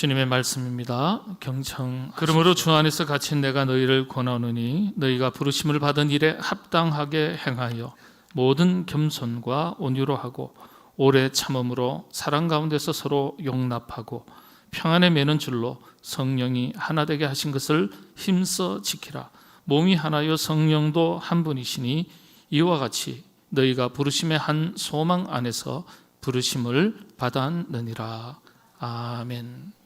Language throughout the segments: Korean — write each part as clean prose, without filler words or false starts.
주님의 말씀입니다. 경청. 그러므로 주 안에서 갇힌 내가 너희를 권하노니 너희가 부르심을 받은 일에 합당하게 행하여 모든 겸손과 온유로 하고 오래 참음으로 사랑 가운데서 서로 용납하고 평안에 매는 줄로 성령이 하나 되게 하신 것을 힘써 지키라. 몸이 하나요 성령도 한 분이시니 이와 같이 너희가 부르심의 한 소망 안에서 부르심을 받았느니라. 아멘.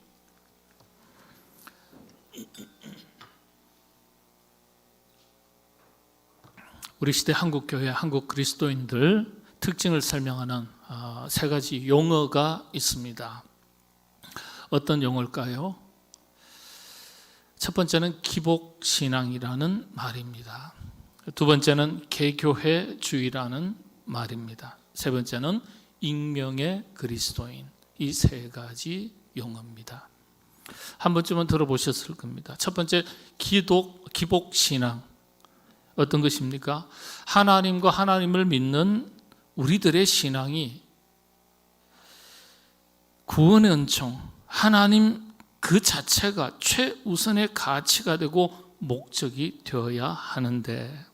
우리 시대 한국교회, 한국 그리스도인들 특징을 설명하는 세 가지 용어가 있습니다. 어떤 용어일까요? 첫 번째는 기복신앙이라는 말입니다. 두 번째는 개교회주의라는 말입니다. 세 번째는 익명의 그리스도인. 이 세 가지 용어입니다. 한 번쯤은 들어보셨을 겁니다. 첫 번째, 기복신앙. 어떤 것입니까? 하나님과 하나님을 믿는 우리들의 신앙이 구원의 은총, 하나님 그 자체가 최우선의 가치가 되고 목적이 되어야 하는데,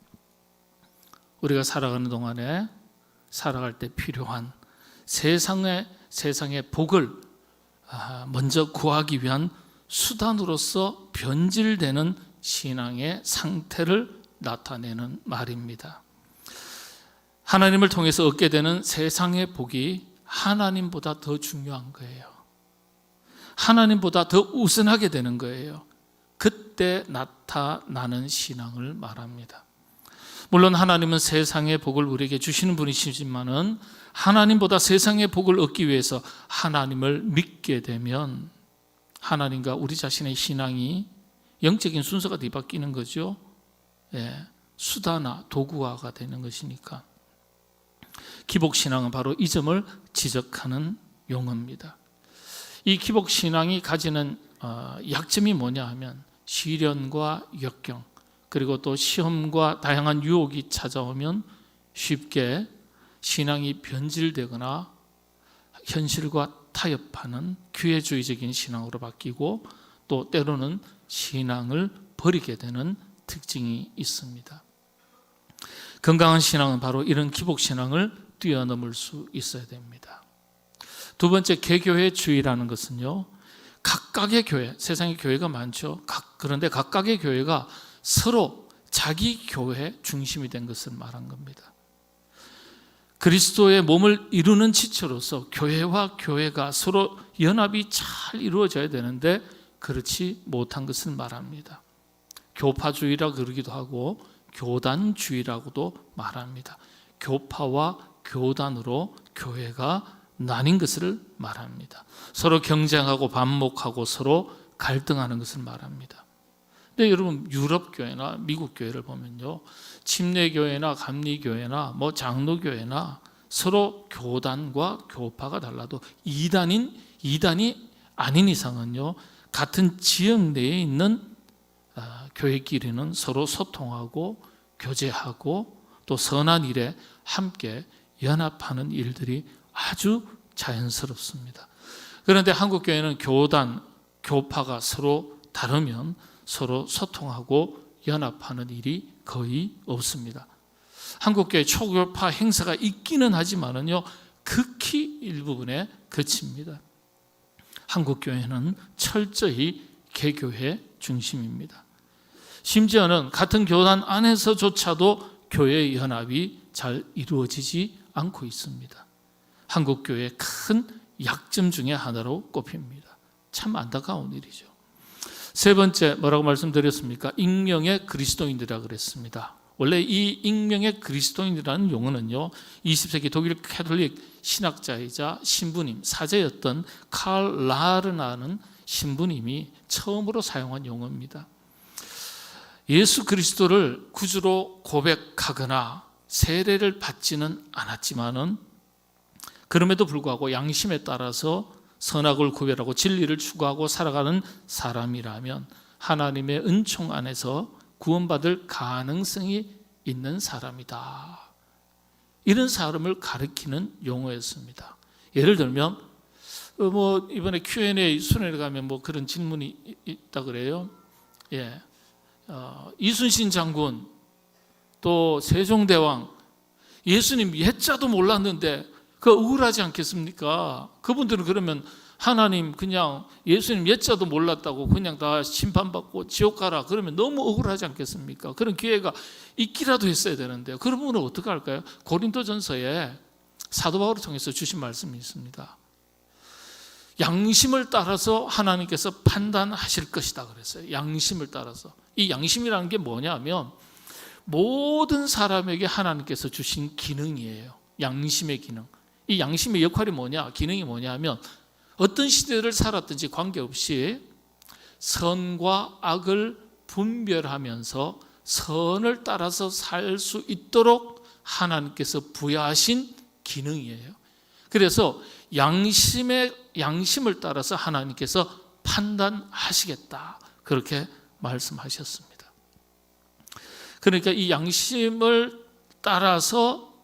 우리가 살아가는 동안에 살아갈 때 필요한 세상의 복을 먼저 구하기 위한 수단으로서 변질되는 신앙의 상태를 나타내는 말입니다. 하나님을 통해서 얻게 되는 세상의 복이 하나님보다 더 중요한 거예요. 하나님보다 더 우선하게 되는 거예요. 그때 나타나는 신앙을 말합니다. 물론 하나님은 세상의 복을 우리에게 주시는 분이시지만은 하나님보다 세상의 복을 얻기 위해서 하나님을 믿게 되면 하나님과 우리 자신의 신앙이 영적인 순서가 뒤바뀌는 거죠. 수다나 도구화가 되는 것이니까. 기복신앙은 바로 이 점을 지적하는 용어입니다. 이 기복신앙이 가지는 약점이 뭐냐 하면 시련과 역경, 그리고 또 시험과 다양한 유혹이 찾아오면 쉽게 신앙이 변질되거나 현실과 타협하는 기회주의적인 신앙으로 바뀌고, 또 때로는 신앙을 버리게 되는 특징이 있습니다. 건강한 신앙은 바로 이런 기복신앙을 뛰어넘을 수 있어야 됩니다. 두 번째, 개교회주의라는 것은요, 각각의 교회, 세상에 교회가 많죠. 그런데 각각의 교회가 서로 자기 교회 중심이 된 것을 말한 겁니다. 그리스도의 몸을 이루는 지체로서 교회와 교회가 서로 연합이 잘 이루어져야 되는데 그렇지 못한 것을 말합니다. 교파주의라 그러기도 하고 교단주의라고도 말합니다. 교파와 교단으로 교회가 나뉜 것을 말합니다. 서로 경쟁하고 반목하고 서로 갈등하는 것을 말합니다. 근데 여러분, 유럽 교회나 미국 교회를 보면요, 침례교회나 감리교회나 장로교회나 서로 교단과 교파가 달라도 이단이 아닌 이상은요, 같은 지역 내에 있는 교회끼리는 서로 소통하고 교제하고 또 선한 일에 함께 연합하는 일들이 아주 자연스럽습니다. 그런데 한국 교회는 교단, 교파가 서로 다르면 서로 소통하고 연합하는 일이 거의 없습니다. 한국교회 초교파 행사가 있기는 하지만은요, 극히 일부분에 그칩니다. 한국교회는 철저히 개교회 중심입니다. 심지어는 같은 교단 안에서조차도 교회 연합이 잘 이루어지지 않고 있습니다. 한국교회의 큰 약점 중에 하나로 꼽힙니다. 참 안타까운 일이죠. 세 번째, 뭐라고 말씀드렸습니까? 익명의 그리스도인들이라고 그랬습니다. 원래 이 익명의 그리스도인이라는 용어는요, 20세기 독일 캐톨릭 신학자이자 신부님, 사제였던 칼 라르나는 신부님이 처음으로 사용한 용어입니다. 예수 그리스도를 구주로 고백하거나 세례를 받지는 않았지만은 그럼에도 불구하고 양심에 따라서 선악을 구별하고 진리를 추구하고 살아가는 사람이라면 하나님의 은총 안에서 구원받을 가능성이 있는 사람이다. 이런 사람을 가리키는 용어였습니다. 예를 들면 뭐 이번에 Q&A 순회를 가면 뭐 그런 질문이 있다 그래요. 예, 이순신 장군 또 세종대왕 예수님 옛자도 몰랐는데 그 억울하지 않겠습니까? 그분들은 그러면 하나님 그냥 예수님 옛자도 몰랐다고 그냥 다 심판받고 지옥 가라 그러면 너무 억울하지 않겠습니까? 그런 기회가 있기라도 했어야 되는데 그런 분은 어떻게 할까요? 고린도전서에 사도 바울을 통해서 주신 말씀이 있습니다. 양심을 따라서 하나님께서 판단하실 것이다 그랬어요. 양심을 따라서. 이 양심이라는 게 뭐냐면 모든 사람에게 하나님께서 주신 기능이에요. 양심의 기능. 이 양심의 역할이 뭐냐? 기능이 뭐냐면 어떤 시대를 살았든지 관계없이 선과 악을 분별하면서 선을 따라서 살 수 있도록 하나님께서 부여하신 기능이에요. 그래서 양심을 따라서 하나님께서 판단하시겠다. 그렇게 말씀하셨습니다. 그러니까 이 양심을 따라서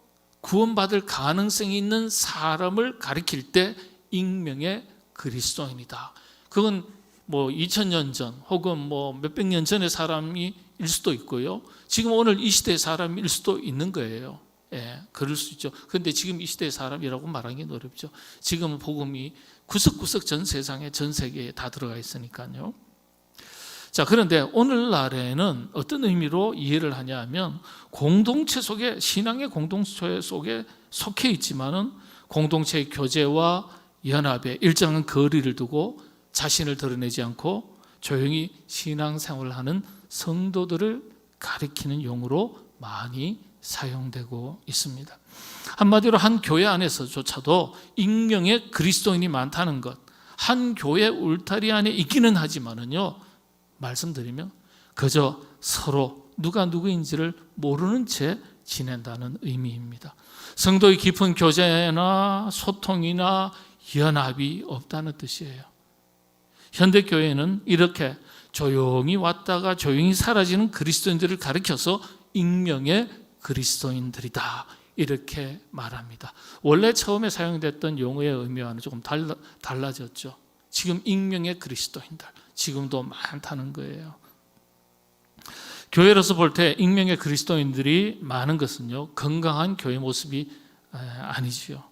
구원받을 가능성이 있는 사람을 가리킬 때 익명의 그리스도인이다. 그건 뭐 2000년 전 혹은 뭐 몇백 년 전의 사람일 수도 있고요. 지금 오늘 이 시대의 사람일 수도 있는 거예요. 예, 그럴 수 있죠. 그런데 지금 이 시대의 사람이라고 말하기는 어렵죠. 지금은 복음이 구석구석 전 세상에 전 세계에 다 들어가 있으니까요. 자, 그런데 오늘날에는 어떤 의미로 이해를 하냐면 공동체 속에 신앙의 공동체 속에 속해 있지만은 공동체의 교제와 연합에 일정한 거리를 두고 자신을 드러내지 않고 조용히 신앙생활을 하는 성도들을 가리키는 용어로 많이 사용되고 있습니다. 한마디로 한 교회 안에서조차도 익명의 그리스도인이 많다는 것, 한 교회 울타리 안에 있기는 하지만은요, 말씀드리면 그저 서로 누가 누구인지를 모르는 채 지낸다는 의미입니다. 성도의 깊은 교제나 소통이나 연합이 없다는 뜻이에요. 현대교회는 이렇게 조용히 왔다가 조용히 사라지는 그리스도인들을 가리켜서 익명의 그리스도인들이다 이렇게 말합니다. 원래 처음에 사용됐던 용어의 의미와는 조금 달라졌죠. 지금 익명의 그리스도인들 지금도 많다는 거예요. 교회로서 볼 때 익명의 그리스도인들이 많은 것은요, 건강한 교회 모습이 아니지요.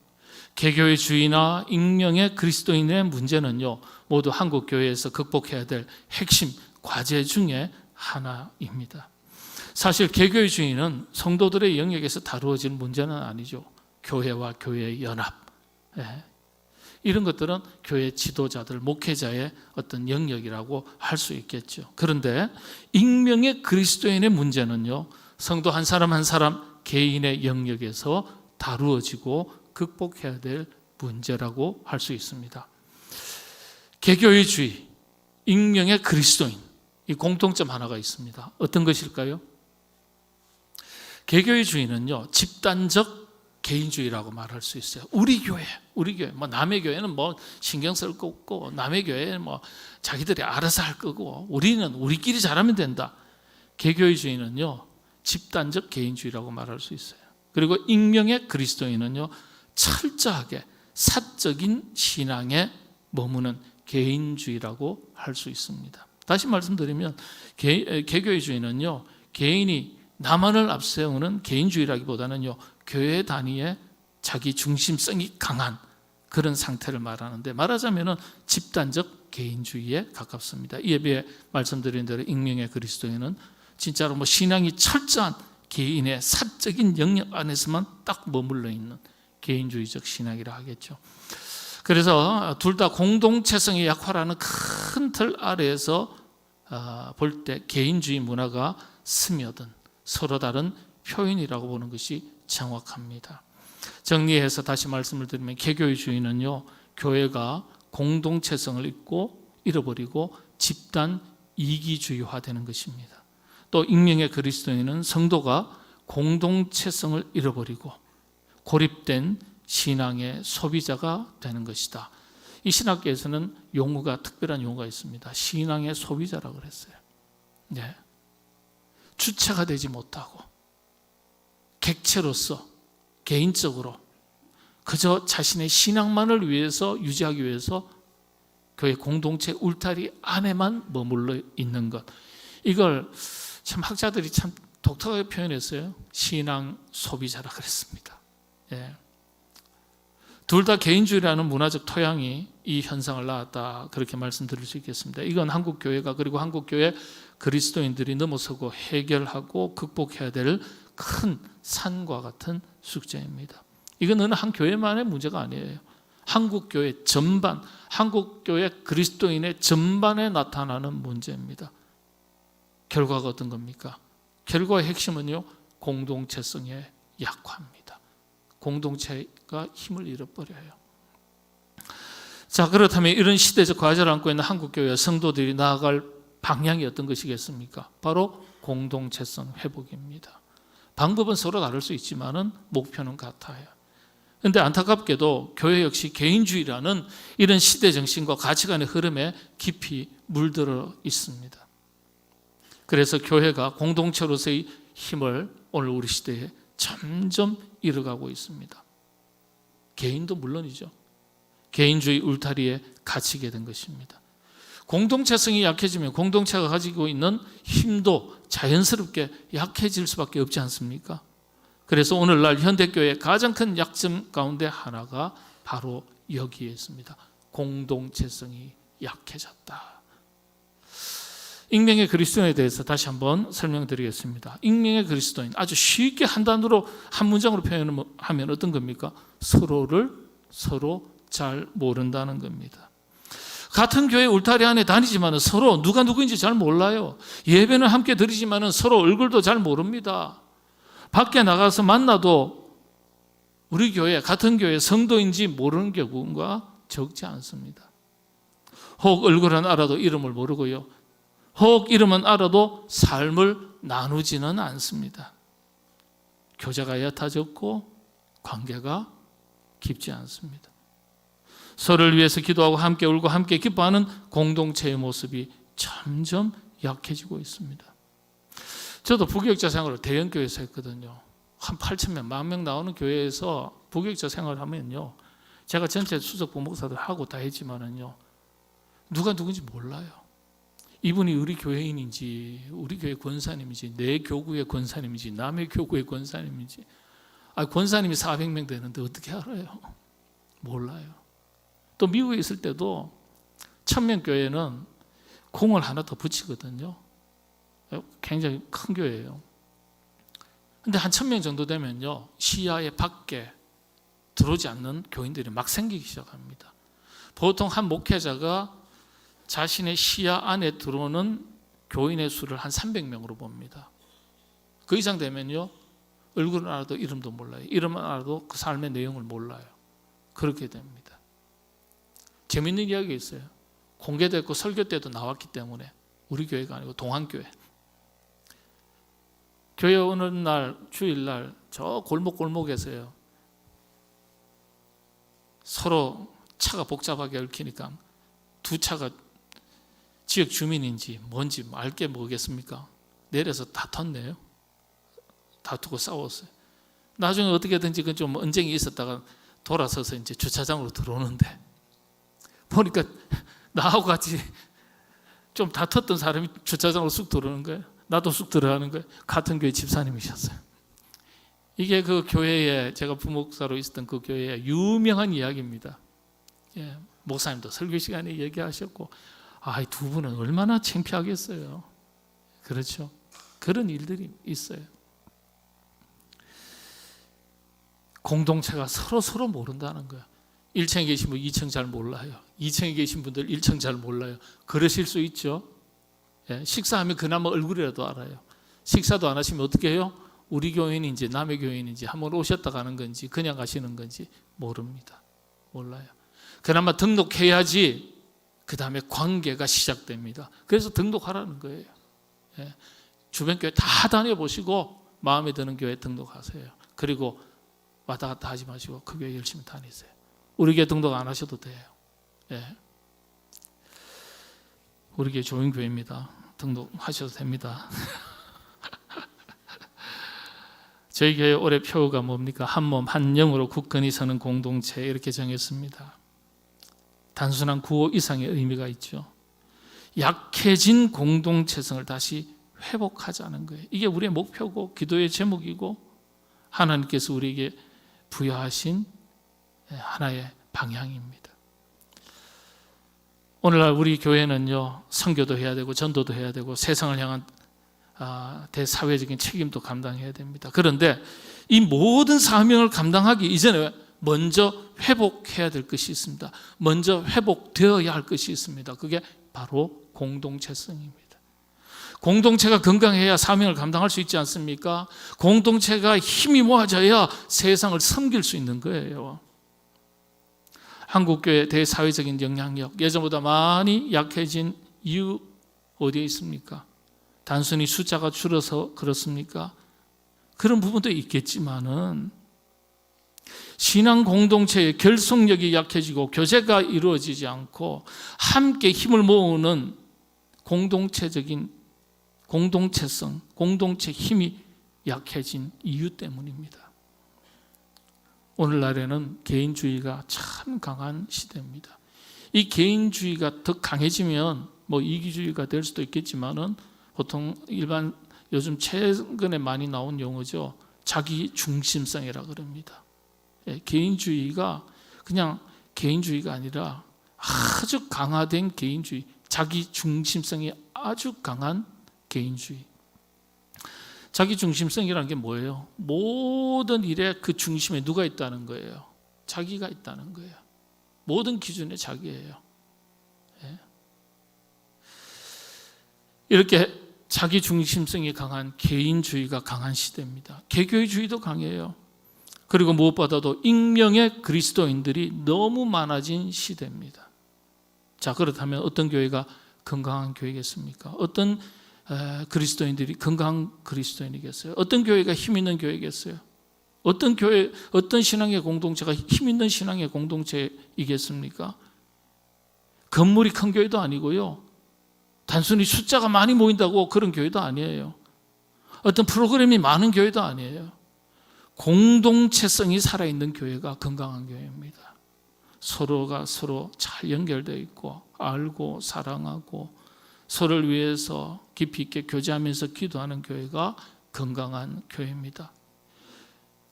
개교회주의나 익명의 그리스도인의 문제는요, 모두 한국 교회에서 극복해야 될 핵심 과제 중에 하나입니다. 사실 개교회주의는 성도들의 영역에서 다루어지는 문제는 아니죠. 교회와 교회의 연합, 이런 것들은 교회 지도자들, 목회자의 어떤 영역이라고 할 수 있겠죠. 그런데 익명의 그리스도인의 문제는요, 성도 한 사람 한 사람 개인의 영역에서 다루어지고 극복해야 될 문제라고 할 수 있습니다. 개교회주의, 익명의 그리스도인, 이 공통점 하나가 있습니다. 어떤 것일까요? 개교회주의는요, 집단적 개인주의라고 말할 수 있어요. 우리 교회, 뭐 남의 교회는 뭐 신경 쓸 거 없고, 남의 교회는 뭐 자기들이 알아서 할 거고, 우리는 우리끼리 잘하면 된다. 개교회주의는요, 집단적 개인주의라고 말할 수 있어요. 그리고 익명의 그리스도인은요, 철저하게 사적인 신앙에 머무는 개인주의라고 할 수 있습니다. 다시 말씀드리면 개교회주의는요, 개인이 나만을 앞세우는 개인주의라기보다는요, 교회 단위의 자기 중심성이 강한 그런 상태를 말하는데, 말하자면 집단적 개인주의에 가깝습니다. 이에 비해 말씀드린 대로 익명의 그리스도인은 진짜로 뭐 신앙이 철저한 개인의 사적인 영역 안에서만 딱 머물러 있는 개인주의적 신앙이라 하겠죠. 그래서 둘 다 공동체성의 약화라는 큰 틀 아래에서 볼 때 개인주의 문화가 스며든 서로 다른 표현이라고 보는 것이 정확합니다. 정리해서 다시 말씀을 드리면 개교회주의는요, 교회가 공동체성을 잃어버리고 집단 이기주의화되는 것입니다. 또 익명의 그리스도인은 성도가 공동체성을 잃어버리고 고립된 신앙의 소비자가 되는 것이다. 이 신학계에서는 특별한 용어가 있습니다. 신앙의 소비자라고 그랬어요. 네. 주체가 되지 못하고 객체로서 개인적으로 그저 자신의 신앙만을 위해서 유지하기 위해서 교회 공동체 울타리 안에만 머물러 있는 것, 이걸 참 학자들이 참 독특하게 표현했어요. 신앙 소비자라 그랬습니다. 예. 둘 다 개인주의라는 문화적 토양이 이 현상을 낳았다, 그렇게 말씀드릴 수 있겠습니다. 이건 한국교회가, 그리고 한국교회 그리스도인들이 넘어서고 해결하고 극복해야 될 큰 산과 같은 숙제입니다. 이건 어느 한 교회만의 문제가 아니에요. 한국교회 전반, 한국교회 그리스도인의 전반에 나타나는 문제입니다. 결과가 어떤 겁니까? 결과의 핵심은요, 공동체성의 약화입니다. 공동체가 힘을 잃어버려요. 자, 그렇다면 이런 시대적 과제를 안고 있는 한국교회 성도들이 나아갈 방향이 어떤 것이겠습니까? 바로 공동체성 회복입니다. 방법은 서로 다를 수 있지만 목표는 같아요. 그런데 안타깝게도 교회 역시 개인주의라는 이런 시대 정신과 가치관의 흐름에 깊이 물들어 있습니다. 그래서 교회가 공동체로서의 힘을 오늘 우리 시대에 점점 잃어가고 있습니다. 개인도 물론이죠. 개인주의 울타리에 갇히게 된 것입니다. 공동체성이 약해지면 공동체가 가지고 있는 힘도 자연스럽게 약해질 수밖에 없지 않습니까? 그래서 오늘날 현대교회의 가장 큰 약점 가운데 하나가 바로 여기에 있습니다. 공동체성이 약해졌다. 익명의 그리스도인에 대해서 다시 한번 설명드리겠습니다. 익명의 그리스도인, 아주 쉽게 한 단어로, 한 문장으로 표현하면 어떤 겁니까? 서로를 서로 잘 모른다는 겁니다. 같은 교회 울타리 안에 다니지만 서로 누가 누구인지 잘 몰라요. 예배는 함께 드리지만 서로 얼굴도 잘 모릅니다. 밖에 나가서 만나도 우리 교회, 같은 교회 성도인지 모르는 경우가 적지 않습니다. 혹 얼굴은 알아도 이름을 모르고요, 혹 이름은 알아도 삶을 나누지는 않습니다. 교제가 얕아졌고 관계가 깊지 않습니다. 서로를 위해서 기도하고 함께 울고 함께 기뻐하는 공동체의 모습이 점점 약해지고 있습니다. 저도 부교육자 생활을 대형교회에서 했거든요. 한 8,000명, 10,000명 나오는 교회에서 부교육자 생활을 하면요, 제가 전체 수석 부목사들 하고 다 했지만은요, 누가 누군지 몰라요. 이분이 우리 교회인인지, 우리 교회 권사님인지, 내 교구의 권사님인지, 남의 교구의 권사님인지. 권사님이 400명 되는데 어떻게 알아요? 몰라요. 또 미국에 있을 때도 1,000명 교회는 공을 하나 더 붙이거든요. 굉장히 큰 교회예요. 근데 한 1,000명 정도 되면요, 시야에 밖에 들어오지 않는 교인들이 막 생기기 시작합니다. 보통 한 목회자가 자신의 시야 안에 들어오는 교인의 수를 한 300명으로 봅니다. 그 이상 되면요, 얼굴은 알아도 이름도 몰라요. 이름은 알아도 그 삶의 내용을 몰라요. 그렇게 됩니다. 재밌는 이야기가 있어요. 공개됐고 설교 때도 나왔기 때문에. 우리 교회가 아니고 동안교회. 교회 오는 날, 주일날 저 골목골목에서요, 서로 차가 복잡하게 얽히니까 두 차가 지역 주민인지 뭔지 알게 뭐겠습니까? 내려서 다퉜네요. 다투고 싸웠어요. 나중에 어떻게든지 좀 언쟁이 있었다가 돌아서서 이제 주차장으로 들어오는데 보니까 나하고 같이 좀 다퉜던 사람이 주차장으로 쑥 들어오는 거예요. 나도 쑥 들어가는 거예요. 같은 교회 집사님이셨어요. 이게 그 교회에, 제가 부목사로 있었던 그 교회의 유명한 이야기입니다. 예, 목사님도 설교 시간에 얘기하셨고, 이 두 분은 얼마나 창피하겠어요. 그렇죠? 그런 일들이 있어요. 공동체가 서로 모른다는 거예요. 1층에 계신 분 2층 잘 몰라요. 2층에 계신 분들 1층 잘 몰라요. 그러실 수 있죠. 예, 식사하면 그나마 얼굴이라도 알아요. 식사도 안 하시면 어떻게 해요? 우리 교인인지 남의 교인인지, 한번 오셨다 가는 건지 그냥 가시는 건지 모릅니다. 몰라요. 그나마 등록해야지 그 다음에 관계가 시작됩니다. 그래서 등록하라는 거예요. 예, 주변 교회 다 다녀보시고 마음에 드는 교회 등록하세요. 그리고 왔다 갔다 하지 마시고 그 교회 열심히 다니세요. 우리 교회 등록 안 하셔도 돼요. 예. 우리 교회 좋은 교회입니다. 등록하셔도 됩니다. 저희 교회 올해 표어가 뭡니까? 한 몸 한 영으로 굳건히 서는 공동체, 이렇게 정했습니다. 단순한 구호 이상의 의미가 있죠. 약해진 공동체성을 다시 회복하자는 거예요. 이게 우리의 목표고 기도의 제목이고 하나님께서 우리에게 부여하신 하나의 방향입니다. 오늘날 우리 교회는요, 선교도 해야 되고 전도도 해야 되고 세상을 향한 대사회적인 책임도 감당해야 됩니다. 그런데 이 모든 사명을 감당하기 이전에 먼저 회복해야 될 것이 있습니다. 먼저 회복되어야 할 것이 있습니다. 그게 바로 공동체성입니다. 공동체가 건강해야 사명을 감당할 수 있지 않습니까? 공동체가 힘이 모아져야 세상을 섬길 수 있는 거예요. 한국교회 대사회적인 영향력, 예전보다 많이 약해진 이유 어디에 있습니까? 단순히 숫자가 줄어서 그렇습니까? 그런 부분도 있겠지만은 신앙 공동체의 결속력이 약해지고 교제가 이루어지지 않고 함께 힘을 모으는 공동체성, 공동체 힘이 약해진 이유 때문입니다. 오늘날에는 개인주의가 참 강한 시대입니다. 이 개인주의가 더 강해지면 이기주의가 될 수도 있겠지만은 보통 일반 요즘 최근에 많이 나온 용어죠. 자기 중심성이라 그럽니다. 개인주의가 그냥 개인주의가 아니라 아주 강화된 개인주의, 자기 중심성이 아주 강한 개인주의. 자기 중심성이라는 게 뭐예요? 모든 일에 그 중심에 누가 있다는 거예요? 자기가 있다는 거예요. 모든 기준에 자기예요. 이렇게 자기 중심성이 강한 개인주의가 강한 시대입니다. 개교주의도 강해요. 그리고 무엇보다도 익명의 그리스도인들이 너무 많아진 시대입니다. 자, 그렇다면 어떤 교회가 건강한 교회겠습니까? 어떤 그리스도인들이 건강한 그리스도인이겠어요? 어떤 교회가 힘 있는 교회겠어요? 어떤 교회, 어떤 신앙의 공동체가 힘 있는 신앙의 공동체이겠습니까? 건물이 큰 교회도 아니고요. 단순히 숫자가 많이 모인다고 그런 교회도 아니에요. 어떤 프로그램이 많은 교회도 아니에요. 공동체성이 살아있는 교회가 건강한 교회입니다. 서로가 서로 잘 연결되어 있고 알고 사랑하고 서로를 위해서 깊이 있게 교제하면서 기도하는 교회가 건강한 교회입니다.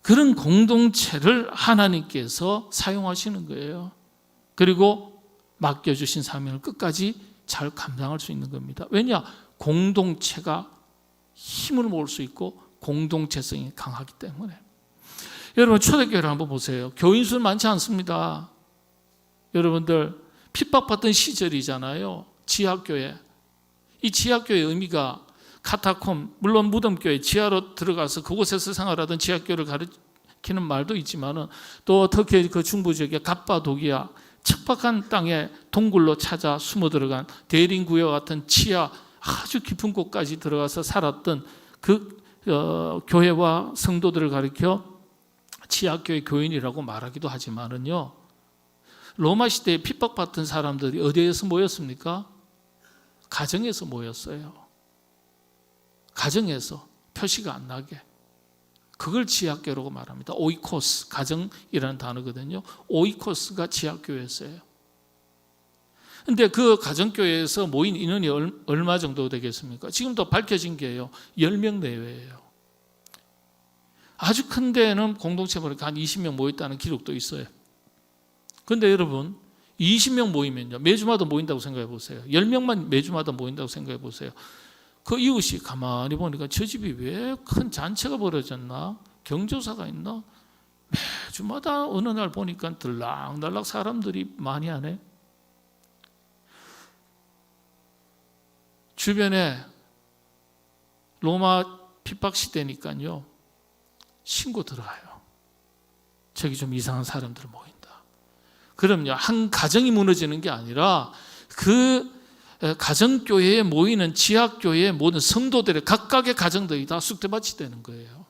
그런 공동체를 하나님께서 사용하시는 거예요. 그리고 맡겨주신 사명을 끝까지 잘 감당할 수 있는 겁니다. 왜냐? 공동체가 힘을 모을 수 있고 공동체성이 강하기 때문에. 여러분 초대교회를 한번 보세요. 교인 수는 많지 않습니다. 여러분들 핍박받던 시절이잖아요. 지하교회. 이 지하교회의 의미가 카타콤, 물론 무덤교회 지하로 들어가서 그곳에서 생활하던 지하교회를 가리키는 말도 있지만은 또 터키 그 중부 지역의 갑바도기아 척박한 땅에 동굴로 찾아 숨어 들어간 대림구역 같은 지하 아주 깊은 곳까지 들어가서 살았던 그 교회와 성도들을 가리켜 지하교회 교인이라고 말하기도 하지만은요, 로마 시대에 핍박받던 사람들이 어디에서 모였습니까? 가정에서 모였어요. 가정에서 표시가 안 나게. 그걸 지하교회라고 말합니다. 오이코스, 가정이라는 단어거든요. 오이코스가 지하교회였어요. 근데 그 가정교회에서 모인 인원이 얼마 정도 되겠습니까? 지금도 밝혀진 게요. 10명 내외예요. 아주 큰 데는 공동체 보니까 한 20명 모였다는 기록도 있어요. 그런데 여러분 20명 모이면요. 매주마다 모인다고 생각해 보세요. 10명만 매주마다 모인다고 생각해 보세요. 그 이웃이 가만히 보니까 저 집이 왜 큰 잔치가 벌어졌나? 경조사가 있나? 매주마다 어느 날 보니까 들락날락 사람들이 많이 하네. 주변에 로마 핍박 시대니까요. 신고 들어가요. 저기 좀 이상한 사람들 모인다. 그럼요. 한 가정이 무너지는 게 아니라 그 가정교회에 모이는 지하교회의 모든 성도들의 각각의 가정들이 다 쑥대밭이 되는 거예요.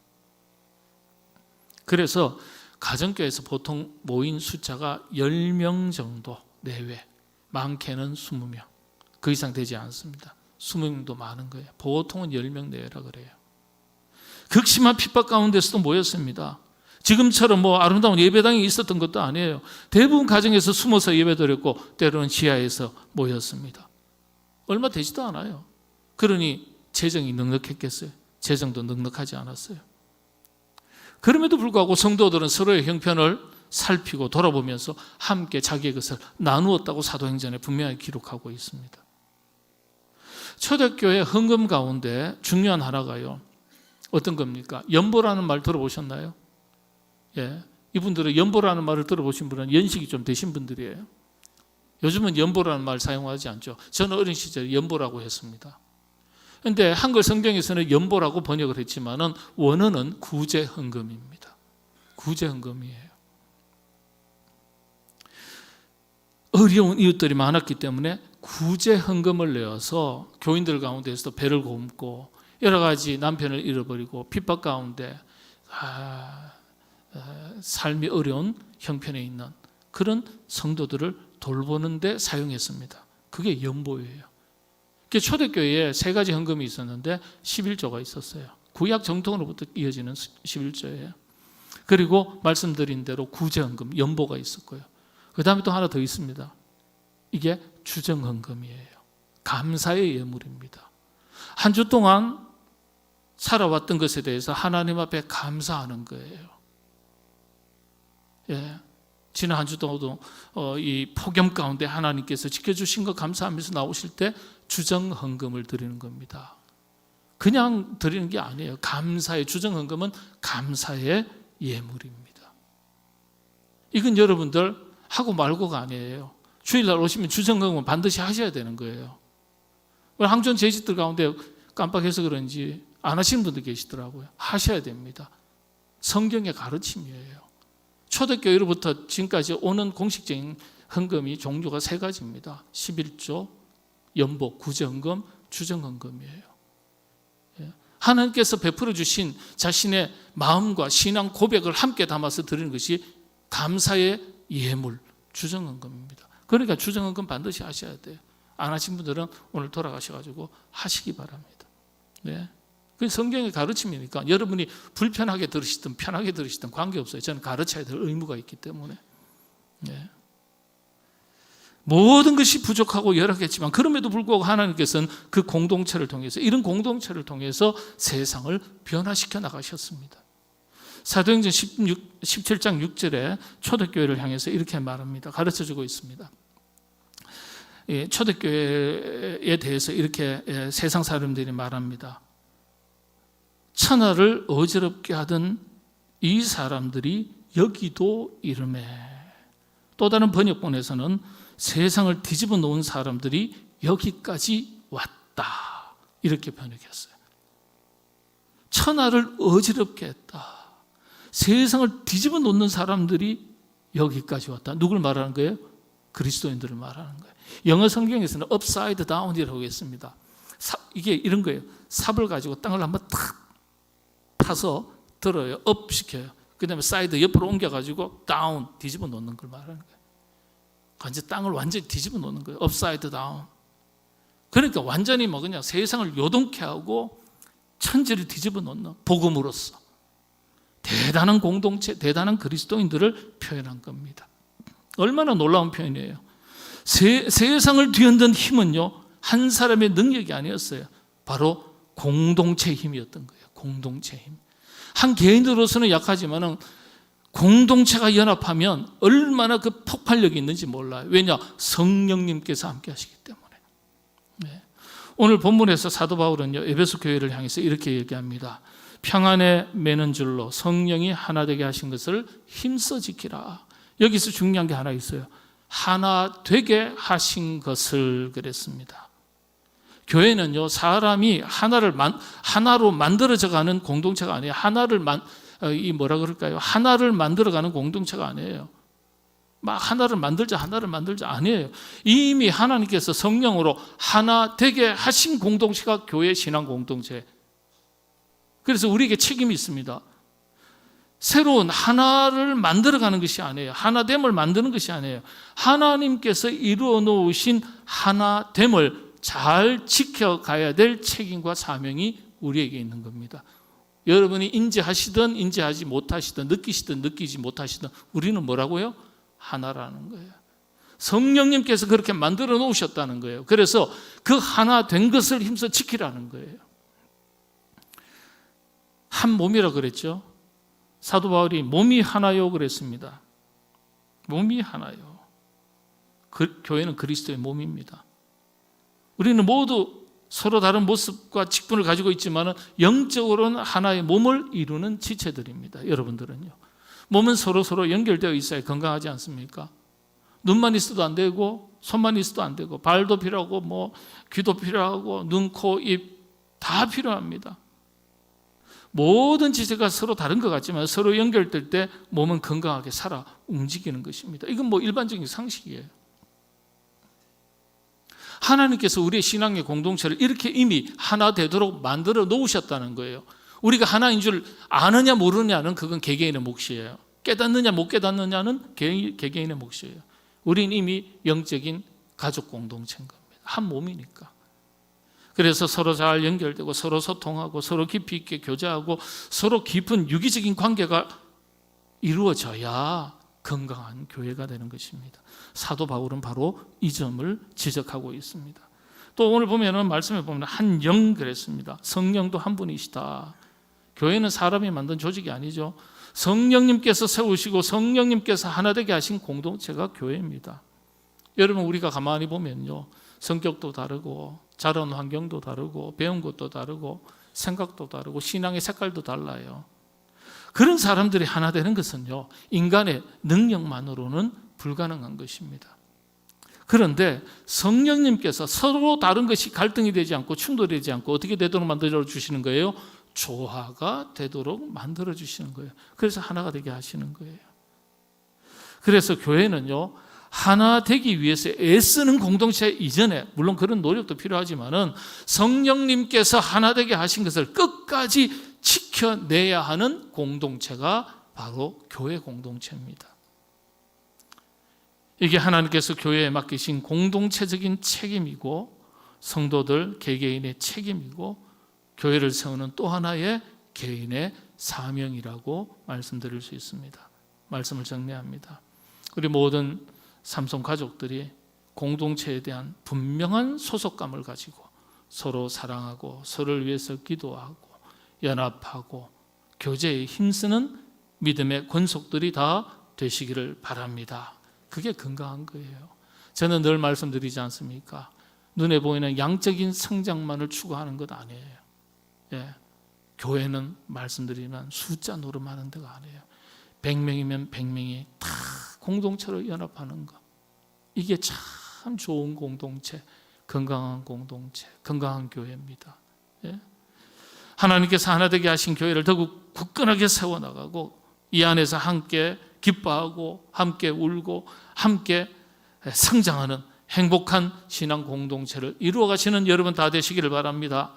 그래서 가정교회에서 보통 모인 숫자가 10명 정도 내외, 많게는 20명, 그 이상 되지 않습니다. 20명도 많은 거예요. 보통은 10명 내외라 그래요. 극심한 핍박 가운데서도 모였습니다. 지금처럼 뭐 아름다운 예배당이 있었던 것도 아니에요. 대부분 가정에서 숨어서 예배드렸고 때로는 지하에서 모였습니다. 얼마 되지도 않아요. 그러니 재정이 넉넉했겠어요? 재정도 넉넉하지 않았어요. 그럼에도 불구하고 성도들은 서로의 형편을 살피고 돌아보면서 함께 자기의 것을 나누었다고 사도행전에 분명히 기록하고 있습니다. 초대교회 헌금 가운데 중요한 하나가요. 어떤 겁니까? 연보라는 말 들어보셨나요? 예, 이분들은 연보라는 말을 들어보신 분은 연식이 좀 되신 분들이에요. 요즘은 연보라는 말 사용하지 않죠. 저는 어린 시절에 연보라고 했습니다. 그런데 한글 성경에서는 연보라고 번역을 했지만은 원어는 구제헌금입니다. 구제헌금이에요. 어려운 이웃들이 많았기 때문에 구제헌금을 내어서 교인들 가운데서도 배를 곪고 여러 가지 남편을 잃어버리고 핍박 가운데 삶이 어려운 형편에 있는 그런 성도들을 돌보는 데 사용했습니다. 그게 연보예요. 초대교회에 세 가지 헌금이 있었는데 11조가 있었어요. 구약 정통으로부터 이어지는 11조예요. 그리고 말씀드린 대로 구제헌금, 연보가 있었고요. 그 다음에 또 하나 더 있습니다. 이게 주정헌금이에요. 감사의 예물입니다. 한 주 동안 살아왔던 것에 대해서 하나님 앞에 감사하는 거예요. 예, 지난 한 주 동안도 이 폭염 가운데 하나님께서 지켜주신 것 감사하면서 나오실 때 주정헌금을 드리는 겁니다. 그냥 드리는 게 아니에요. 감사의 주정헌금은 감사의 예물입니다. 이건 여러분들 하고 말고가 아니에요. 주일날 오시면 주정헌금은 반드시 하셔야 되는 거예요. 항전 제지들 가운데 깜빡해서 그런지 안 하시는 분들 계시더라고요. 하셔야 됩니다. 성경의 가르침이에요. 초대교회로부터 지금까지 오는 공식적인 헌금이 종류가 세 가지입니다. 11조, 연보, 구제헌금, 주정헌금이에요. 하나님께서 베풀어 주신 자신의 마음과 신앙 고백을 함께 담아서 드리는 것이 감사의 예물, 주정헌금입니다. 그러니까 주정헌금 반드시 하셔야 돼요. 안 하신 분들은 오늘 돌아가셔가지고 하시기 바랍니다. 네. 그 성경의 가르침이니까 여러분이 불편하게 들으시든 편하게 들으시든 관계없어요. 저는 가르쳐야 될 의무가 있기 때문에. 네. 모든 것이 부족하고 열악했지만 그럼에도 불구하고 하나님께서는 그 공동체를 통해서 이런 공동체를 통해서 세상을 변화시켜 나가셨습니다. 사도행전 17장 6절에 초대교회를 향해서 이렇게 말합니다. 가르쳐주고 있습니다. 초대교회에 대해서 이렇게 세상 사람들이 말합니다. 천하를 어지럽게 하던 이 사람들이 여기도 이르매. 또 다른 번역본에서는 세상을 뒤집어 놓은 사람들이 여기까지 왔다. 이렇게 번역했어요. 천하를 어지럽게 했다. 세상을 뒤집어 놓는 사람들이 여기까지 왔다. 누굴 말하는 거예요? 그리스도인들을 말하는 거예요. 영어 성경에서는 upside down이라고 했습니다. 이게 이런 거예요. 삽을 가지고 땅을 한번 탁 타서 들어요. 업 시켜요. 그 다음에 사이드 옆으로 옮겨가지고 다운 뒤집어 놓는 걸 말하는 거예요. 완전 땅을 완전히 뒤집어 놓는 거예요. upside down. 그러니까 완전히 뭐 그냥 세상을 요동케 하고 천지를 뒤집어 놓는 복음으로써 대단한 공동체, 대단한 그리스도인들을 표현한 겁니다. 얼마나 놀라운 표현이에요. 세상을 뒤흔든 힘은요, 한 사람의 능력이 아니었어요. 바로 공동체의 힘이었던 거예요. 공동체 힘. 한 개인으로서는 약하지만은 공동체가 연합하면 얼마나 그 폭발력이 있는지 몰라요. 왜냐? 성령님께서 함께 하시기 때문에. 네. 오늘 본문에서 사도 바울은요, 에베소 교회를 향해서 이렇게 얘기합니다. 평안에 매는 줄로 성령이 하나 되게 하신 것을 힘써 지키라. 여기서 중요한 게 하나 있어요. 하나 되게 하신 것을 그랬습니다. 교회는요, 사람이 하나로 만들어져가는 공동체가 아니에요. 하나를 만들어가는 공동체가 아니에요. 막 하나를 만들자 아니에요. 이미 하나님께서 성령으로 하나 되게 하신 공동체가 교회 신앙 공동체. 그래서 우리에게 책임이 있습니다. 새로운 하나를 만들어가는 것이 아니에요. 하나됨을 만드는 것이 아니에요. 하나님께서 이루어 놓으신 하나됨을 잘 지켜가야 될 책임과 사명이 우리에게 있는 겁니다. 여러분이 인지하시든 인지하지 못하시든 느끼시든 느끼지 못하시든 우리는 뭐라고요? 하나라는 거예요. 성령님께서 그렇게 만들어 놓으셨다는 거예요. 그래서 그 하나 된 것을 힘써 지키라는 거예요. 한 몸이라 그랬죠. 사도 바울이 몸이 하나요 그랬습니다. 몸이 하나요. 교회는 그리스도의 몸입니다. 우리는 모두 서로 다른 모습과 직분을 가지고 있지만 영적으로는 하나의 몸을 이루는 지체들입니다. 여러분들은요. 몸은 서로 연결되어 있어야 건강하지 않습니까? 눈만 있어도 안 되고 손만 있어도 안 되고 발도 필요하고 귀도 필요하고 눈, 코, 입 다 필요합니다. 모든 지체가 서로 다른 것 같지만 서로 연결될 때 몸은 건강하게 살아 움직이는 것입니다. 이건 일반적인 상식이에요. 하나님께서 우리의 신앙의 공동체를 이렇게 이미 하나 되도록 만들어 놓으셨다는 거예요. 우리가 하나인 줄 아느냐 모르느냐는 그건 개개인의 몫이에요. 깨닫느냐 못 깨닫느냐는 개개인의 몫이에요. 우리는 이미 영적인 가족 공동체인 겁니다. 한 몸이니까. 그래서 서로 잘 연결되고 서로 소통하고 서로 깊이 있게 교제하고 서로 깊은 유기적인 관계가 이루어져야 건강한 교회가 되는 것입니다. 사도 바울은 바로 이 점을 지적하고 있습니다. 또 오늘 보면은 말씀에 보면 한 영 그랬습니다. 성령도 한 분이시다. 교회는 사람이 만든 조직이 아니죠. 성령님께서 세우시고 성령님께서 하나 되게 하신 공동체가 교회입니다. 여러분 우리가 가만히 보면요. 성격도 다르고 자란 환경도 다르고 배운 것도 다르고 생각도 다르고 신앙의 색깔도 달라요. 그런 사람들이 하나 되는 것은요. 인간의 능력만으로는 불가능한 것입니다. 그런데 성령님께서 서로 다른 것이 갈등이 되지 않고 충돌되지 않고 어떻게 되도록 만들어 주시는 거예요? 조화가 되도록 만들어 주시는 거예요. 그래서 하나가 되게 하시는 거예요. 그래서 교회는요. 하나 되기 위해서 애쓰는 공동체 이전에 물론 그런 노력도 필요하지만은 성령님께서 하나 되게 하신 것을 끝까지 지켜내야 하는 공동체가 바로 교회 공동체입니다. 이게 하나님께서 교회에 맡기신 공동체적인 책임이고 성도들 개개인의 책임이고 교회를 세우는 또 하나의 개인의 사명이라고 말씀드릴 수 있습니다. 말씀을 정리합니다. 우리 모든 삼손 가족들이 공동체에 대한 분명한 소속감을 가지고 서로 사랑하고 서로를 위해서 기도하고 연합하고 교제에 힘쓰는 믿음의 권속들이 다 되시기를 바랍니다. 그게 건강한 거예요. 저는 늘 말씀드리지 않습니까? 눈에 보이는 양적인 성장만을 추구하는 것 아니에요. 예. 교회는 말씀드리면 숫자 노름하는 데가 아니에요. 100명이면 100명이 다 공동체로 연합하는 것. 이게 참 좋은 공동체, 건강한 공동체, 건강한 교회입니다. 예? 하나님께서 하나 되게 하신 교회를 더욱 굳건하게 세워나가고 이 안에서 함께 기뻐하고 함께 울고 함께 성장하는 행복한 신앙 공동체를 이루어 가시는 여러분 다 되시기를 바랍니다.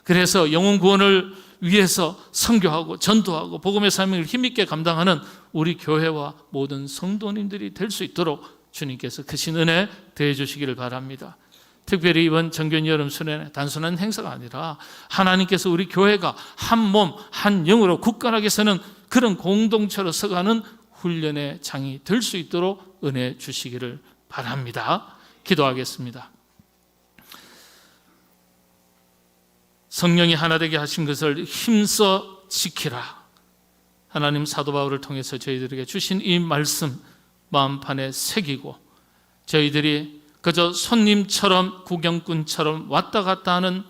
그래서 영혼 구원을 위해서 선교하고 전도하고 복음의 사명을 힘있게 감당하는 우리 교회와 모든 성도님들이 될 수 있도록 주님께서 크신 은혜 더해 주시기를 바랍니다. 특별히 이번 정교인 여름 수련회 단순한 행사가 아니라 하나님께서 우리 교회가 한 몸, 한 영으로 굳건하게 서는 그런 공동체로 서가는 훈련의 장이 될 수 있도록 은혜 주시기를 바랍니다. 기도하겠습니다. 성령이 하나 되게 하신 것을 힘써 지키라. 하나님 사도 바울을 통해서 저희들에게 주신 이 말씀 마음판에 새기고 저희들이 그저 손님처럼 구경꾼처럼 왔다 갔다 하는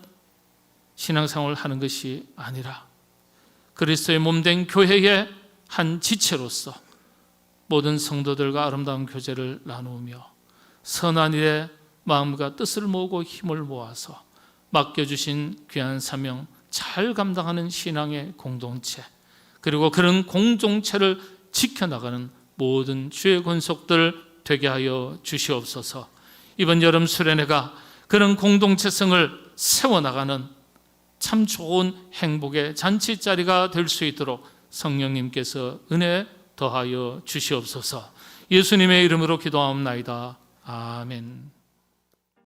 신앙생활을 하는 것이 아니라 그리스도의 몸된 교회의 한 지체로서 모든 성도들과 아름다운 교제를 나누며 선한 일에 마음과 뜻을 모으고 힘을 모아서 맡겨주신 귀한 사명 잘 감당하는 신앙의 공동체 그리고 그런 공동체를 지켜나가는 모든 주의 권속들 되게 하여 주시옵소서. 이번 여름 수련회가 그런 공동체성을 세워나가는 참 좋은 행복의 잔치자리가 될 수 있도록 성령님께서 은혜 더하여 주시옵소서. 예수님의 이름으로 기도하옵나이다. 아멘.